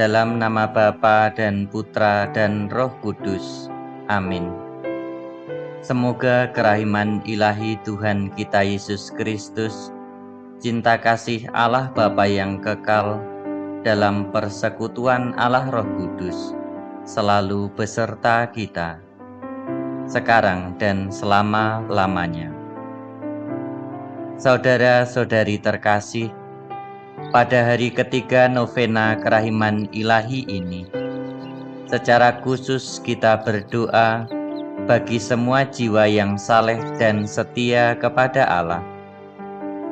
Dalam nama Bapa dan Putra dan Roh Kudus. Amin. Semoga kerahiman ilahi Tuhan kita Yesus Kristus, cinta kasih Allah Bapa yang kekal, dalam persekutuan Allah Roh Kudus, selalu beserta kita, sekarang dan selama-lamanya. Saudara-saudari terkasih, pada hari ketiga novena kerahiman ilahi ini, secara khusus kita berdoa bagi semua jiwa yang saleh dan setia kepada Allah.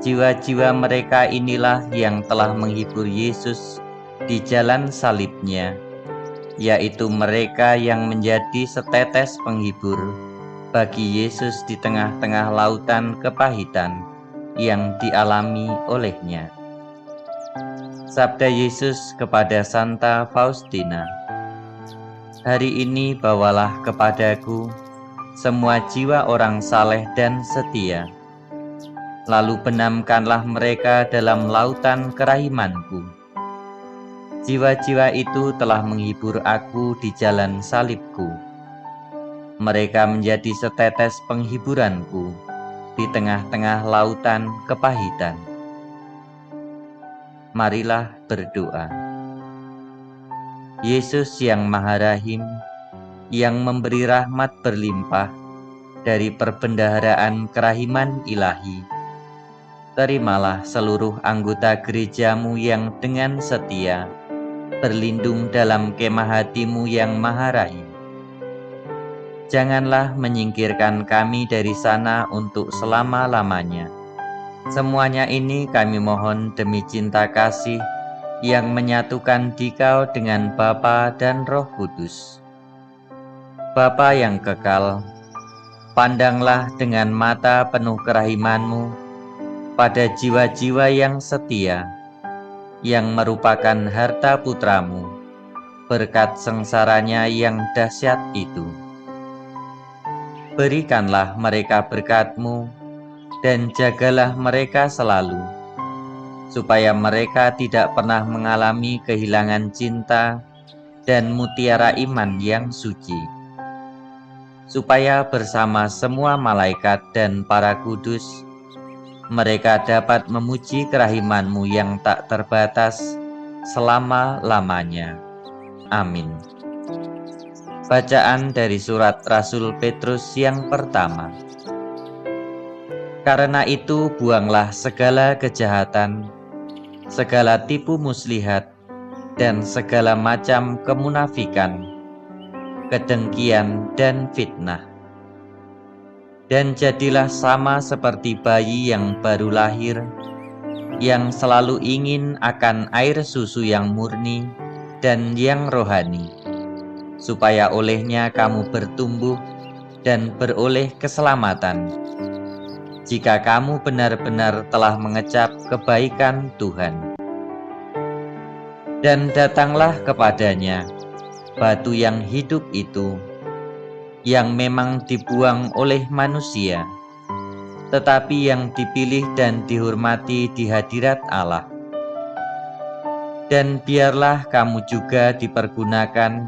Jiwa-jiwa mereka inilah yang telah menghibur Yesus di jalan salibnya, yaitu mereka yang menjadi setetes penghibur bagi Yesus di tengah-tengah lautan kepahitan yang dialami olehnya. Sabda Yesus kepada Santa Faustina, "Hari ini bawalah kepadaku semua jiwa orang saleh dan setia, lalu benamkanlah mereka dalam lautan kerahimanku." Jiwa-jiwa itu telah menghibur aku di jalan salibku. Mereka menjadi setetes penghiburanku di tengah-tengah lautan kepahitan. Marilah berdoa. Yesus yang Maha Rahim, yang memberi rahmat berlimpah dari perbendaharaan kerahiman ilahi, terimalah seluruh anggota gerejamu yang dengan setia berlindung dalam kemah hati-Mu yang Maha Rahim. Janganlah menyingkirkan kami dari sana untuk selama-lamanya. Semuanya ini kami mohon demi cinta kasih yang menyatukan Dikau dengan Bapa dan Roh Kudus. Bapa yang kekal, pandanglah dengan mata penuh kerahiman-Mu pada jiwa-jiwa yang setia, yang merupakan harta putra-Mu, berkat sengsaranya yang dahsyat itu. Berikanlah mereka berkat-Mu, dan jagalah mereka selalu, supaya mereka tidak pernah mengalami kehilangan cinta dan mutiara iman yang suci, supaya bersama semua malaikat dan para kudus, mereka dapat memuji kerahiman-Mu yang tak terbatas selama-lamanya. Amin. Bacaan dari surat Rasul Petrus yang pertama. Karena itu buanglah segala kejahatan, segala tipu muslihat, dan segala macam kemunafikan, kedengkian dan fitnah. Dan jadilah sama seperti bayi yang baru lahir, yang selalu ingin akan air susu yang murni dan yang rohani, supaya olehnya kamu bertumbuh dan beroleh keselamatan, jika kamu benar-benar telah mengecap kebaikan Tuhan. Dan datanglah kepadanya batu yang hidup itu, yang memang dibuang oleh manusia, tetapi yang dipilih dan dihormati di hadirat Allah. Dan biarlah kamu juga dipergunakan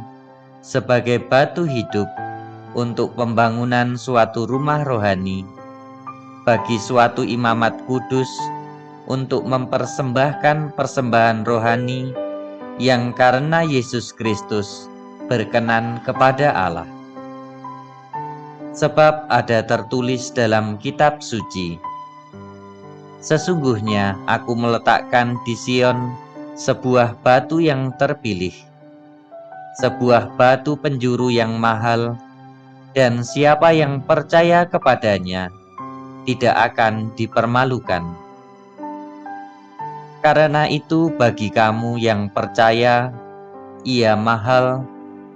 sebagai batu hidup untuk pembangunan suatu rumah rohani, bagi suatu imamat kudus, untuk mempersembahkan persembahan rohani yang karena Yesus Kristus berkenan kepada Allah. Sebab ada tertulis dalam kitab suci, "Sesungguhnya aku meletakkan di Sion sebuah batu yang terpilih, sebuah batu penjuru yang mahal, dan siapa yang percaya kepadanya tidak akan dipermalukan." Karena itu bagi kamu yang percaya, ia mahal,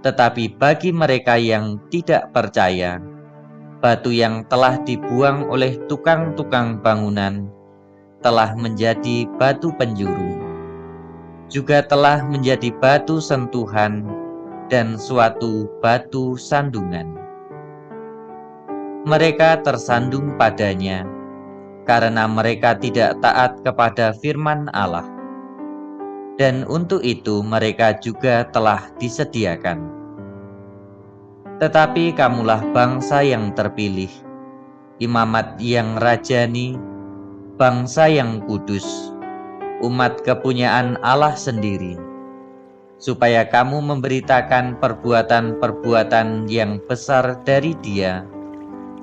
tetapi bagi mereka yang tidak percaya, batu yang telah dibuang oleh tukang-tukang bangunan telah menjadi batu penjuru, juga telah menjadi batu sentuhan dan suatu batu sandungan. Mereka tersandung padanya karena mereka tidak taat kepada firman Allah. dan untuk itu mereka juga telah disediakan. Tetapi kamulah bangsa yang terpilih, imamat yang rajani, bangsa yang kudus, umat kepunyaan Allah sendiri, supaya kamu memberitakan perbuatan-perbuatan yang besar dari Dia,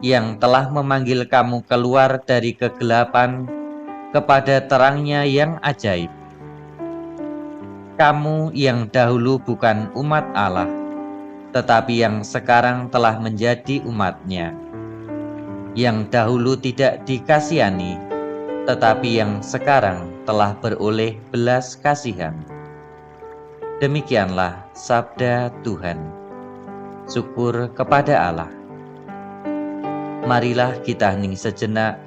yang telah memanggil kamu keluar dari kegelapan kepada terangnya yang ajaib. Kamu yang dahulu bukan umat Allah, tetapi yang sekarang telah menjadi umat-Nya, yang dahulu tidak dikasihani, tetapi yang sekarang telah beroleh belas kasihan. Demikianlah sabda Tuhan. Syukur kepada Allah. Marilah kita hening sejenak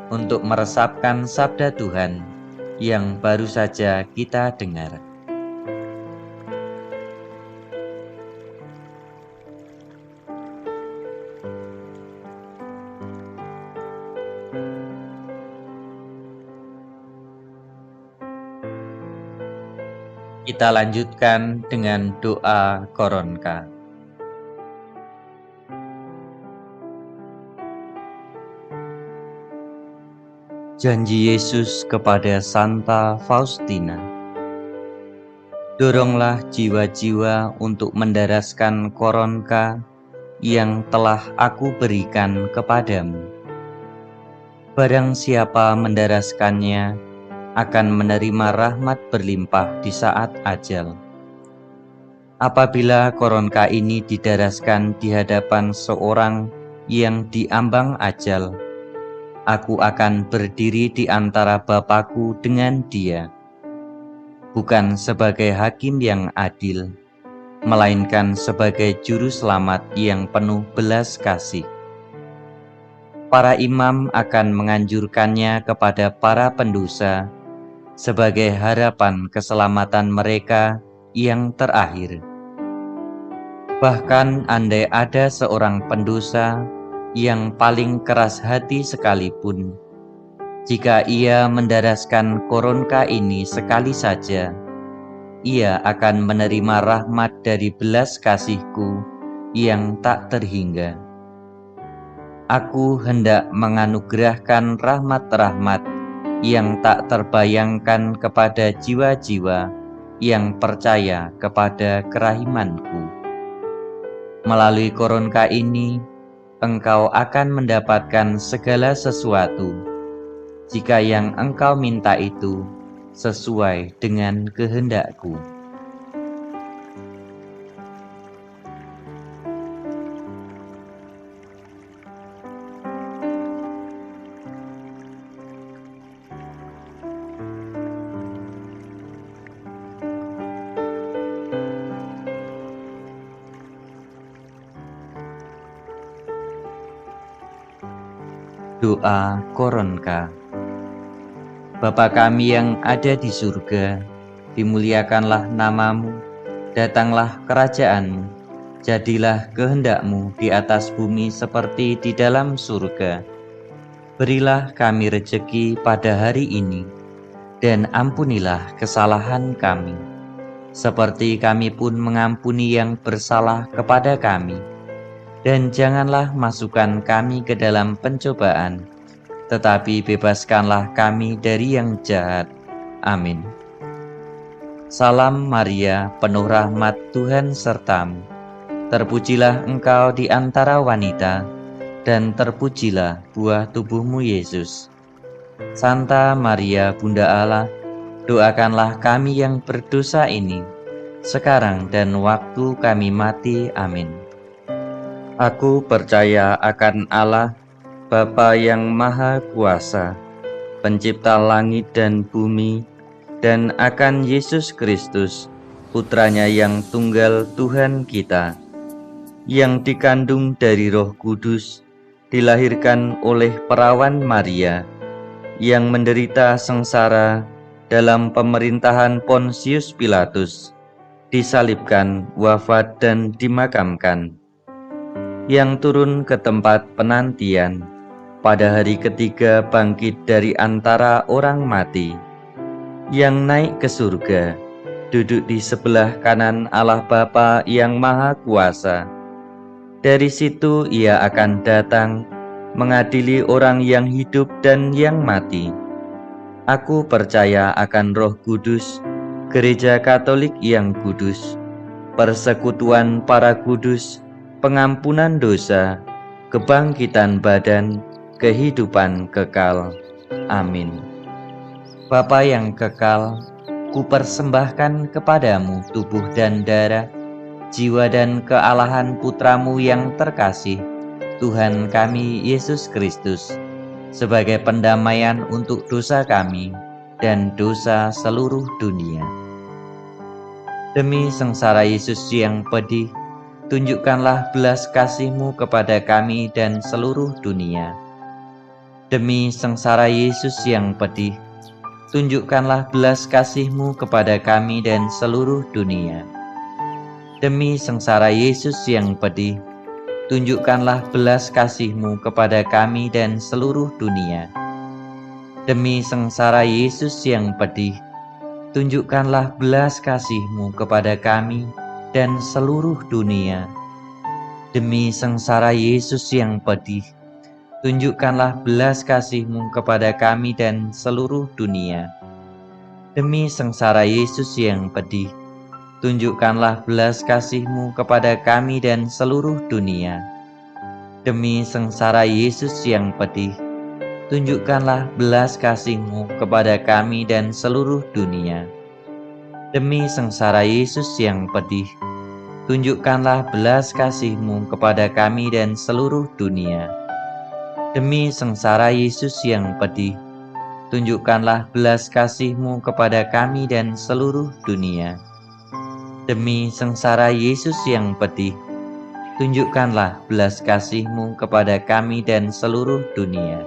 untuk meresapkan sabda Tuhan yang baru saja kita dengar. Kita lanjutkan dengan doa Koronka. Janji Yesus kepada Santa Faustina. Doronglah jiwa-jiwa untuk mendaraskan Koronka yang telah aku berikan kepadamu. Barang siapa mendaraskannya akan menerima rahmat berlimpah di saat ajal. Apabila Koronka ini didaraskan di hadapan seorang yang diambang ajal, aku akan berdiri di antara Bapakku dengan dia, bukan sebagai hakim yang adil, melainkan sebagai juru selamat yang penuh belas kasih. Para imam akan menganjurkannya kepada para pendosa sebagai harapan keselamatan mereka yang terakhir. Bahkan andai ada seorang pendosa yang paling keras hati sekalipun, jika ia mendaraskan Koronka ini sekali saja, ia akan menerima rahmat dari belas kasih-Ku yang tak terhingga. Aku hendak menganugerahkan rahmat-rahmat yang tak terbayangkan kepada jiwa-jiwa yang percaya kepada kerahiman-Ku. Melalui Koronka ini, engkau akan mendapatkan segala sesuatu, jika yang engkau minta itu sesuai dengan kehendak-Ku. Doa Koronka. Bapa kami yang ada di surga, dimuliakanlah namamu, datanglah kerajaan-Mu, jadilah kehendak-Mu di atas bumi seperti di dalam surga. Berilah kami rejeki pada hari ini, dan ampunilah kesalahan kami, seperti kami pun mengampuni yang bersalah kepada kami. Dan janganlah masukkan kami ke dalam pencobaan, tetapi bebaskanlah kami dari yang jahat. Amin. Salam Maria, penuh rahmat, Tuhan sertamu. Terpujilah engkau di antara wanita, dan terpujilah buah tubuhmu Yesus. Santa Maria, Bunda Allah, doakanlah kami yang berdosa ini, sekarang dan waktu kami mati. Amin. Aku percaya akan Allah, Bapa yang Maha Kuasa, Pencipta langit dan bumi, dan akan Yesus Kristus, Putranya yang tunggal Tuhan kita, yang dikandung dari Roh Kudus, dilahirkan oleh perawan Maria, yang menderita sengsara dalam pemerintahan Pontius Pilatus, disalibkan, wafat dan dimakamkan, yang turun ke tempat penantian, pada hari ketiga bangkit dari antara orang mati, yang naik ke surga, duduk di sebelah kanan Allah Bapa yang Maha Kuasa. Dari situ Ia akan datang, mengadili orang yang hidup dan yang mati. Aku percaya akan Roh Kudus, Gereja Katolik yang kudus, persekutuan para kudus, pengampunan dosa, kebangkitan badan, kehidupan kekal. Amin. Bapa yang kekal, kupersembahkan kepadamu tubuh dan darah, jiwa dan kealahan Putramu yang terkasih, Tuhan kami Yesus Kristus, sebagai pendamaian untuk dosa kami dan dosa seluruh dunia. Demi sengsara Yesus yang pedih, tunjukkanlah belas kasih-Mu kepada kami dan seluruh dunia. Demi sengsara Yesus yang pedih, tunjukkanlah belas kasih-Mu kepada kami dan seluruh dunia. Demi sengsara Yesus yang pedih, tunjukkanlah belas kasih-Mu kepada kami dan seluruh dunia. Demi sengsara Yesus yang pedih, tunjukkanlah belas kasih-Mu kepada kami dan seluruh dunia. Demi sengsara Yesus yang pedih, tunjukkanlah belas kasih-Mu kepada kami dan seluruh dunia. Demi sengsara Yesus yang pedih, tunjukkanlah belas kasih-Mu kepada kami dan seluruh dunia. Demi sengsara Yesus yang pedih, tunjukkanlah belas kasih-Mu kepada kami dan seluruh dunia. Demi sengsara Yesus yang pedih, tunjukkanlah belas kasih-Mu kepada kami dan seluruh dunia. Demi sengsara Yesus yang pedih, tunjukkanlah belas kasih-Mu kepada kami dan seluruh dunia. Demi sengsara Yesus yang pedih, tunjukkanlah belas kasih-Mu kepada kami dan seluruh dunia.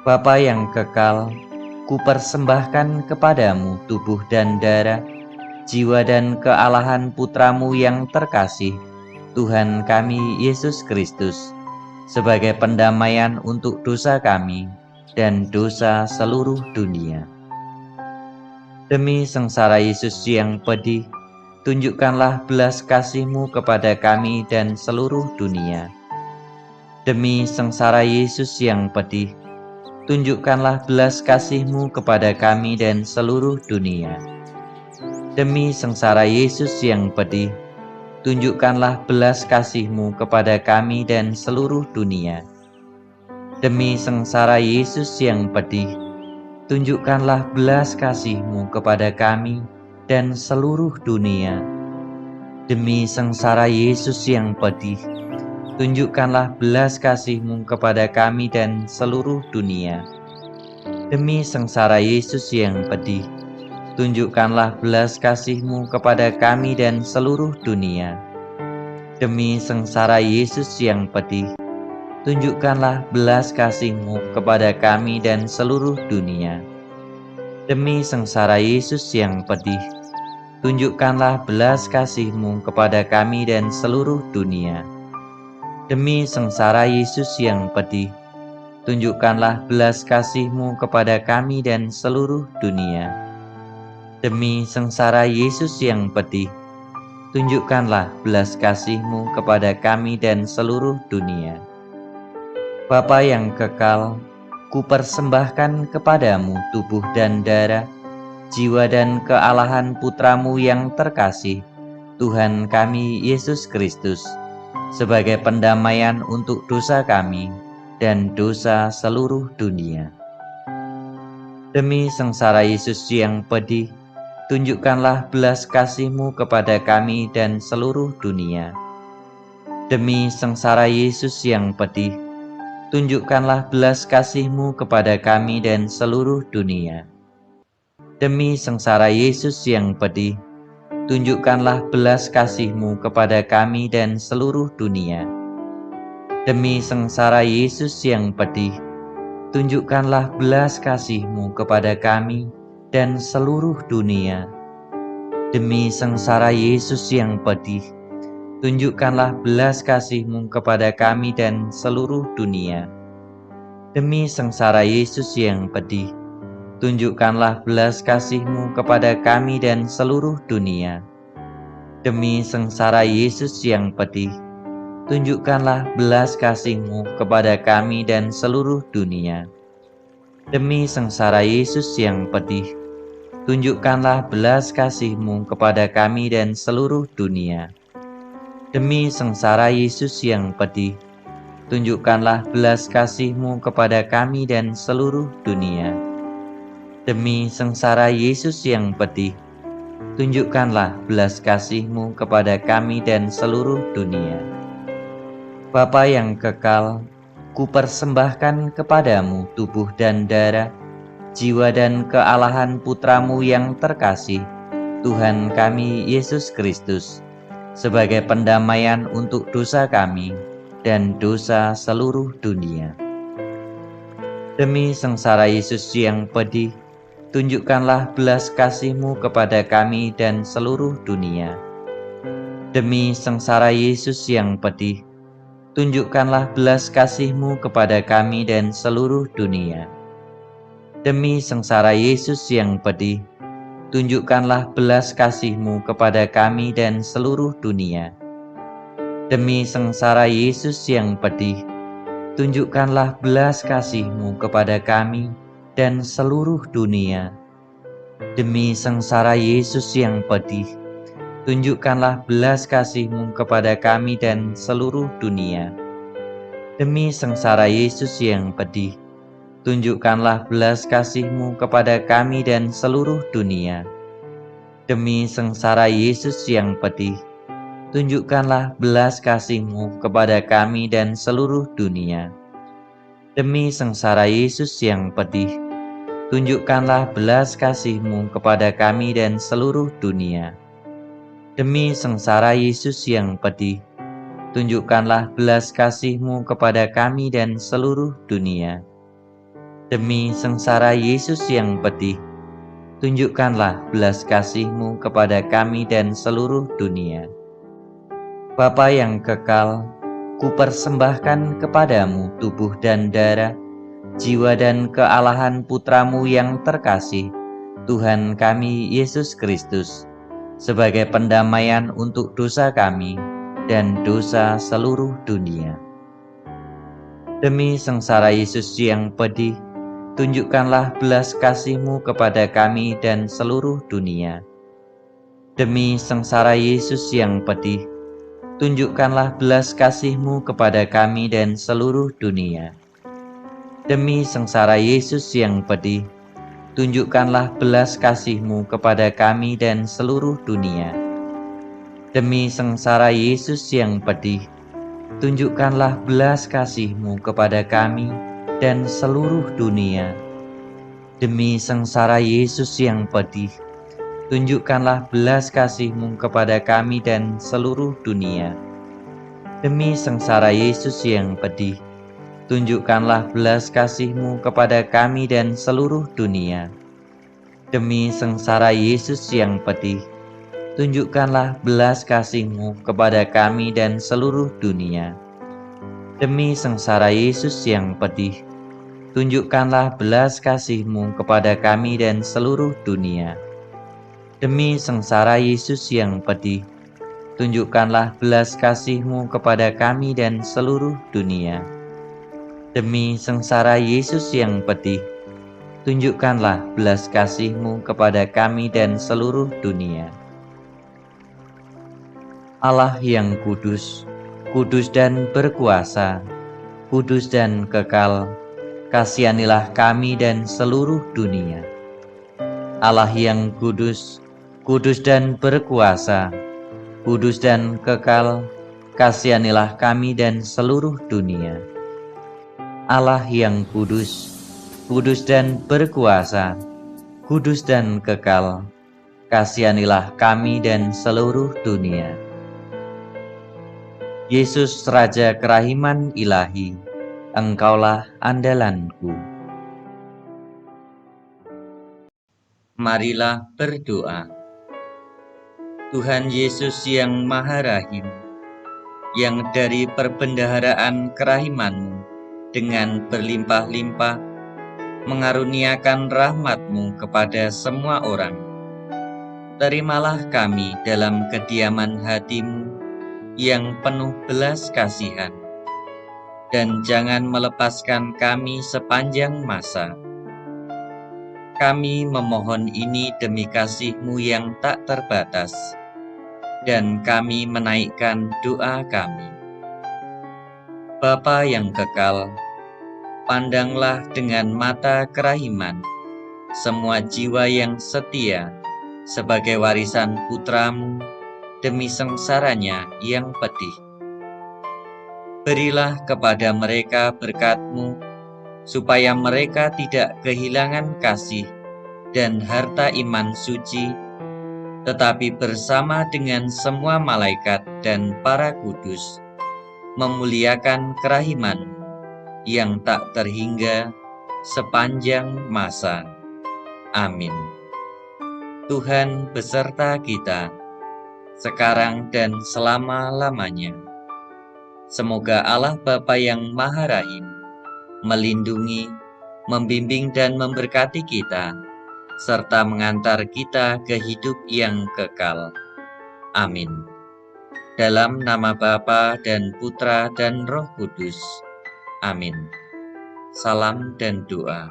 Bapa yang kekal, kupersembahkan kepadamu tubuh dan darah, jiwa dan kealahan Putramu yang terkasih, Tuhan kami Yesus Kristus, sebagai pendamaian untuk dosa kami dan dosa seluruh dunia. Demi sengsara Yesus yang pedih, tunjukkanlah belas kasih-Mu kepada kami dan seluruh dunia. Demi sengsara Yesus yang pedih, tunjukkanlah belas kasih-Mu kepada kami dan seluruh dunia. Demi sengsara Yesus yang pedih, tunjukkanlah belas kasih-Mu kepada kami dan seluruh dunia. Demi sengsara Yesus yang pedih, tunjukkanlah belas kasih-Mu kepada kami dan seluruh dunia. Demi sengsara Yesus yang pedih, tunjukkanlah belas kasih-Mu kepada kami dan seluruh dunia. Demi sengsara Yesus yang pedih, tunjukkanlah belas kasih-Mu kepada kami dan seluruh dunia. Demi sengsara Yesus yang pedih, tunjukkanlah belas kasih-Mu kepada kami dan seluruh dunia. Demi sengsara Yesus yang pedih, tunjukkanlah belas kasih-Mu kepada kami dan seluruh dunia. Demi sengsara Yesus yang pedih, tunjukkanlah belas kasih-Mu kepada kami dan seluruh dunia. Demi sengsara Yesus yang pedih, tunjukkanlah belas kasih-Mu kepada kami dan seluruh dunia. Bapa yang kekal, kupersembahkan kepadamu tubuh dan darah, jiwa dan kealahan Putramu yang terkasih, Tuhan kami Yesus Kristus, sebagai pendamaian untuk dosa kami dan dosa seluruh dunia. Demi sengsara Yesus yang pedih, tunjukkanlah belas kasih-Mu kepada kami dan seluruh dunia. Demi sengsara Yesus yang pedih, tunjukkanlah belas kasih-Mu kepada kami dan seluruh dunia. Demi sengsara Yesus yang pedih, tunjukkanlah belas kasih-Mu kepada kami dan seluruh dunia. Demi sengsara Yesus yang pedih, tunjukkanlah belas kasih-Mu kepada kami dan seluruh dunia. Demi sengsara Yesus yang pedih, tunjukkanlah belas kasih-Mu kepada kami dan seluruh dunia. Demi sengsara Yesus yang pedih, tunjukkanlah belas kasih-Mu kepada kami dan seluruh dunia. Demi sengsara Yesus yang pedih, tunjukkanlah belas kasih-Mu kepada kami dan seluruh dunia. Demi sengsara Yesus yang pedih, tunjukkanlah belas kasih-Mu kepada kami dan seluruh dunia. Demi sengsara Yesus yang pedih, tunjukkanlah belas kasih-Mu kepada kami dan seluruh dunia. Demi sengsara Yesus yang pedih, tunjukkanlah belas kasih-Mu kepada kami dan seluruh dunia. Bapa yang kekal, kupersembahkan kepadamu tubuh dan darah, jiwa dan kealahan Putra-Mu yang terkasih, Tuhan kami Yesus Kristus, sebagai pendamaian untuk dosa kami dan dosa seluruh dunia. Demi sengsara Yesus yang pedih, tunjukkanlah belas kasih-Mu kepada kami dan seluruh dunia. Demi sengsara Yesus yang pedih, tunjukkanlah belas kasih-Mu kepada kami dan seluruh dunia. Demi sengsara Yesus yang pedih, tunjukkanlah belas kasih-Mu kepada kami dan seluruh dunia. Demi sengsara Yesus yang pedih, tunjukkanlah belas kasih-Mu kepada kami dan seluruh dunia. Demi sengsara Yesus yang pedih, tunjukkanlah belas kasih-Mu kepada kami dan seluruh dunia. Demi sengsara Yesus yang pedih, tunjukkanlah belas kasih-Mu kepada kami dan seluruh dunia. Demi sengsara Yesus yang pedih, tunjukkanlah belas kasih-Mu kepada kami dan seluruh dunia. Demi sengsara Yesus yang pedih, tunjukkanlah belas kasih-Mu kepada kami dan seluruh dunia. Demi sengsara Yesus yang pedih, tunjukkanlah belas kasih-Mu kepada kami dan seluruh dunia. Demi sengsara Yesus yang pedih, tunjukkanlah belas kasih-Mu kepada kami dan seluruh dunia. Bapa yang kekal, kupersembahkan kepadamu tubuh dan darah, jiwa dan kealahan Putra-Mu yang terkasih, Tuhan kami Yesus Kristus, sebagai pendamaian untuk dosa kami dan dosa seluruh dunia. Demi sengsara Yesus yang pedih, tunjukkanlah belas kasih-Mu kepada kami dan seluruh dunia. Demi sengsara Yesus yang pedih, tunjukkanlah belas kasih-Mu kepada kami dan seluruh dunia. Demi sengsara Yesus yang pedih, tunjukkanlah belas kasih-Mu kepada kami dan seluruh dunia. Demi sengsara Yesus yang pedih, tunjukkanlah belas kasih-Mu kepada kami dan seluruh dunia. Demi sengsara Yesus yang pedih, tunjukkanlah belas kasih-Mu kepada kami dan seluruh dunia. Demi sengsara Yesus yang pedih, tunjukkanlah belas kasih-Mu kepada kami dan seluruh dunia. Demi sengsara Yesus yang pedih, tunjukkanlah belas kasih-Mu kepada kami dan seluruh dunia. Demi sengsara Yesus yang pedih, tunjukkanlah belas kasih-Mu kepada kami dan seluruh dunia. Demi sengsara Yesus yang pedih, tunjukkanlah belas kasih-Mu kepada kami dan seluruh dunia. Demi sengsara Yesus yang pedih, tunjukkanlah belas kasih-Mu kepada kami dan seluruh dunia. Allah yang kudus, kudus dan berkuasa, kudus dan kekal, kasihanilah kami dan seluruh dunia. Allah yang kudus, kudus dan berkuasa, kudus dan kekal, kasihanilah kami dan seluruh dunia. Allah yang kudus, kudus dan berkuasa, kudus dan kekal, kasihanilah kami dan seluruh dunia. Yesus Raja Kerahiman Ilahi, Engkaulah andalanku. Marilah berdoa. Tuhan Yesus yang Maha Rahim, yang dari perbendaharaan kerahiman-Mu dengan berlimpah-limpah mengaruniakan rahmat-Mu kepada semua orang. Terimalah kami dalam kediaman hati-Mu yang penuh belas kasihan, dan jangan melepaskan kami sepanjang masa. Kami memohon ini demi kasih-Mu yang tak terbatas, dan kami menaikkan doa kami. Bapa yang kekal, pandanglah dengan mata kerahiman semua jiwa yang setia sebagai warisan putra-Mu demi sengsaranya yang pedih. Berilah kepada mereka berkat-Mu, supaya mereka tidak kehilangan kasih dan harta iman suci, tetapi bersama dengan semua malaikat dan para kudus, memuliakan kerahiman yang tak terhingga sepanjang masa. Amin. Tuhan beserta kita, sekarang dan selama-lamanya. Semoga Allah Bapa yang Maha Rahim melindungi, membimbing dan memberkati kita, serta mengantar kita ke hidup yang kekal. Amin. Dalam nama Bapa dan Putra dan Roh Kudus. Amin. Salam dan doa.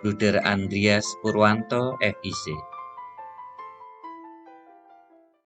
Bruder Andreas Purwanto, FIC.